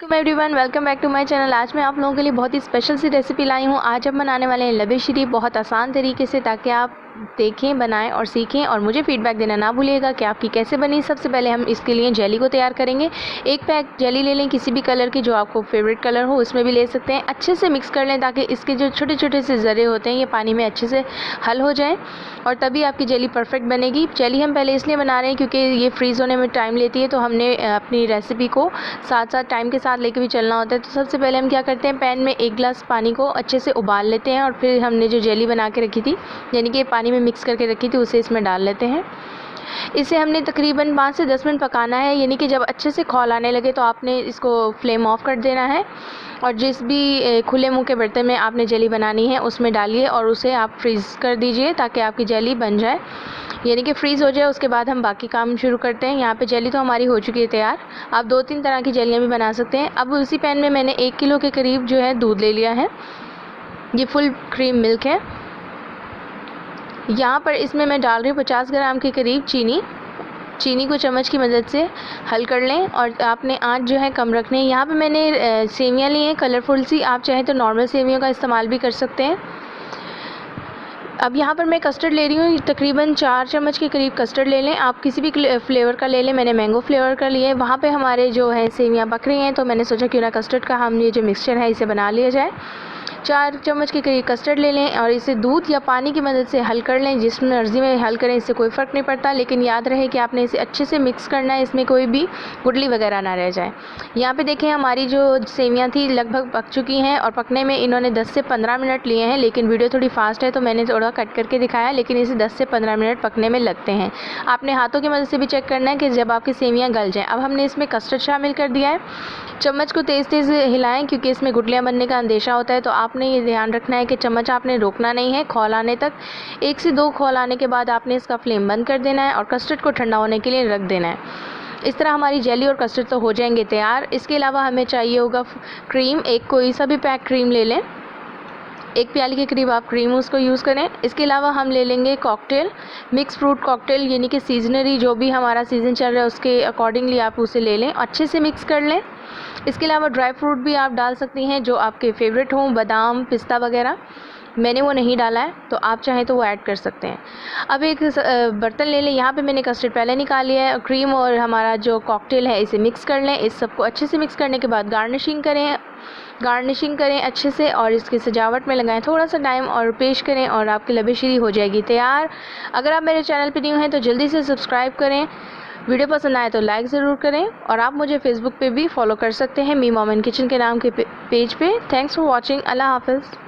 वालेकुम everyone, welcome back to my channel. आज मैं आप लोगों के लिए बहुत ही स्पेशल सी रेसिपी लाई हूँ। आज हम बनाने वाले हैं लबे शीरी बहुत आसान तरीके से, ताकि आप देखें, बनाएं और सीखें और मुझे फीडबैक देना ना भूलिएगा कि आपकी कैसे बनी। सबसे पहले हम इसके लिए जेली को तैयार करेंगे। एक पैक जेली ले लें, किसी भी कलर की, जो आपको फेवरेट कलर हो उसमें भी ले सकते हैं। अच्छे से मिक्स कर लें ताकि इसके जो छोटे छोटे से ज़रे होते हैं ये पानी में अच्छे से हल हो जाएँ, और तभी आपकी जेली परफेक्ट बनेगी। जेली हम पहले इसलिए बना रहे हैं क्योंकि ये फ्रीज़ होने में टाइम लेती है, तो हमने अपनी रेसिपी को साथ साथ टाइम के साथ लेके भी चलना होता है। तो सबसे पहले हम क्या करते हैं, पैन में 1 गिलास पानी को अच्छे से उबाल लेते हैं, और फिर हमने जो जेली बना के रखी थी, यानी कि पानी में मिक्स करके रखी थी, उसे इसमें डाल लेते हैं। इसे हमने तकरीबन 5 से 10 मिनट पकाना है, यानी कि जब अच्छे से खौल आने लगे तो आपने इसको फ्लेम ऑफ कर देना है, और जिस भी खुले मुंह के बर्तन में आपने जेली बनानी है उसमें डालिए और उसे आप फ्रीज़ कर दीजिए ताकि आपकी जेली बन जाए, यानी कि फ्रीज़ हो जाए। उसके बाद हम बाकी काम शुरू करते हैं। यहाँ पे जेली तो हमारी हो चुकी है तैयार। आप 2-3 तरह की जेलियाँ भी बना सकते हैं। अब उसी पैन में मैंने 1 किलो के करीब जो है दूध ले लिया है। ये फुल क्रीम मिल्क है। यहाँ पर इसमें मैं डाल रही हूँ 50 ग्राम के करीब चीनी को चम्मच की मदद से हल कर लें, और आपने आंच जो है कम रखनी है। यहाँ पे मैंने सेवियाँ ली हैं कलरफुल सी, आप चाहें तो नॉर्मल सेवियों का इस्तेमाल भी कर सकते हैं। अब यहाँ पर मैं कस्टर्ड ले रही हूँ, तकरीबन 4 चम्मच के करीब कस्टर्ड ले लें। आप किसी भी फ्लेवर का ले लें, मैंने मैंगो फ्लेवर का लिया है। वहाँ पे हमारे जो है सेवियाँ पक रही हैं, तो मैंने सोचा क्यों ना कस्टर्ड का हम ये जो मिक्सचर है इसे बना लिया जाए। 4 चम्मच के करीब कस्टर्ड ले लें और इसे दूध या पानी की मदद से हल कर लें। जिस मर्ज़ी में हल करें, इससे कोई फ़र्क नहीं पड़ता, लेकिन याद रहे कि आपने इसे अच्छे से मिक्स करना है, इसमें कोई भी गुठली वगैरह ना रह जाए। यहाँ पे देखें, हमारी जो सेवियाँ थी लगभग पक चुकी हैं, और पकने में इन्होंने 10 से 15 मिनट लिए हैं, लेकिन वीडियो थोड़ी फास्ट है तो मैंने थोड़ा कट करके दिखाया, लेकिन इसे 10 से 15 मिनट पकने में लगते हैं। आपने हाथों की मदद से भी चेक करना है कि जब आपकी सेवियाँ गल जाएँ। अब हमने इसमें कस्टर्ड शामिल कर दिया है। चम्मच को तेज़ तेज़ हिलाएं क्योंकि इसमें गुठलियाँ बनने का अंदेशा होता है, तो आपने ये ध्यान रखना है कि चम्मच आपने रोकना नहीं है खौल आने तक। 1 से 2 खौल आने के बाद आपने इसका फ्लेम बंद कर देना है और कस्टर्ड को ठंडा होने के लिए रख देना है। इस तरह हमारी जेली और कस्टर्ड तो हो जाएंगे तैयार। इसके अलावा हमें चाहिए होगा क्रीम। एक कोई सा भी पैक क्रीम ले लें, 1 प्याली के करीब आप क्रीम उसको यूज़ करें। इसके अलावा हम ले लेंगे कॉकटेल, मिक्स फ्रूट कॉकटेल, यानी कि सीजनरी, जो भी हमारा सीज़न चल रहा है उसके अकॉर्डिंगली आप उसे ले लें, अच्छे से मिक्स कर लें। इसके अलावा ड्राई फ्रूट भी आप डाल सकती हैं जो आपके फेवरेट हों, बादाम, पिस्ता वगैरह। मैंने वो नहीं डाला है, तो आप चाहें तो वो ऐड कर सकते हैं। अब एक बर्तन ले लें। यहाँ पे मैंने कस्टर्ड पहले निकाल लिया है, क्रीम और हमारा जो कॉकटेल है इसे मिक्स कर लें। इस सबको अच्छे से मिक्स करने के बाद गार्निशिंग करें अच्छे से, और इसकी सजावट में लगाएं थोड़ा सा टाइम और पेश करें, और आपकी लबे शीरी हो जाएगी तैयार। अगर आप मेरे चैनल पर न्यू हैं तो जल्दी से सब्सक्राइब करें, वीडियो पसंद आए तो लाइक ज़रूर करें, और आप मुझे फेसबुक पे भी फॉलो कर सकते हैं मी मॉम इन किचन के नाम के पेज पे। Thanks for watching. अल्लाह हाफ़िज़।